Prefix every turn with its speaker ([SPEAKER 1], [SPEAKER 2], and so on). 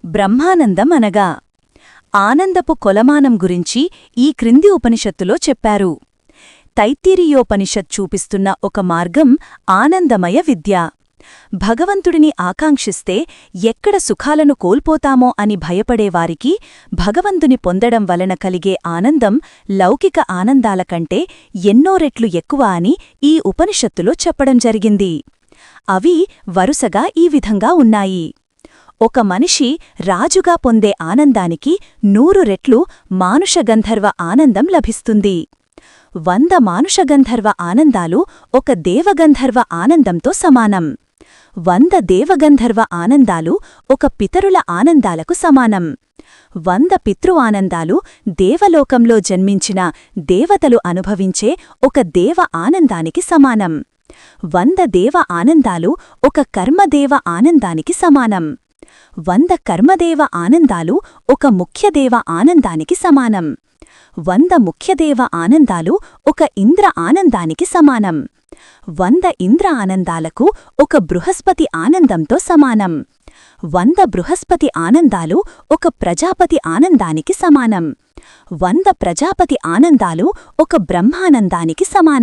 [SPEAKER 1] బ్రహ్మానందం అనగా ఆనందపు కొలమానం గురించి ఈ క్రింది ఉపనిషత్తులో చెప్పారు. తైత్తిరీయోపనిషత్ చూపిస్తున్న ఒక మార్గం ఆనందమయ విద్య. భగవంతుడిని ఆకాంక్షిస్తే ఎక్కడ సుఖాలను కోల్పోతామో అని భయపడేవారికి భగవంతుని పొందడం వలన కలిగే ఆనందం లౌకిక ఆనందాల కంటే ఎన్నో రెట్లు ఎక్కువ అని ఈ ఉపనిషత్తులో చెప్పడం జరిగింది. అవి వరుసగా ఈ విధంగా ఉన్నాయి. ఒక మనిషి రాజుగా పొందే ఆనందానికి 100 రెట్లు మానుషగంధర్వ ఆనందం లభిస్తుంది. 100 మానుషగంధర్వ ఆనందాలు ఒక దేవగంధర్వ ఆనందంతో సమానం. 100 దేవగంధర్వ ఆనందాలు ఒక పితరుల ఆనందాలకు సమానం. 100 పితృ ఆనందాలు దేవలోకంలో జన్మించిన దేవతలు అనుభవించే ఒక దేవ ఆనందానికి సమానం. 100 దేవ ఆనందాలు ఒక కర్మదేవ ఆనందానికి సమానం. 100 కర్మదేవ ఆనందాలు ఒక ముఖ్యదేవ ఆనందానికి సమానం. 100 ముఖ్యదేవ ఆనందాలు ఒక ఇంద్ర ఆనందానికి సమానం. 100 ఇంద్ర ఆనందాలకు ఒక బృహస్పతి ఆనందంతో సమానం. 100 బృహస్పతి ఆనందాలు ఒక ప్రజాపతి ఆనందానికి సమానం. 100 ప్రజాపతి ఆనందాలు ఒక బ్రహ్మానందానికి సమానం.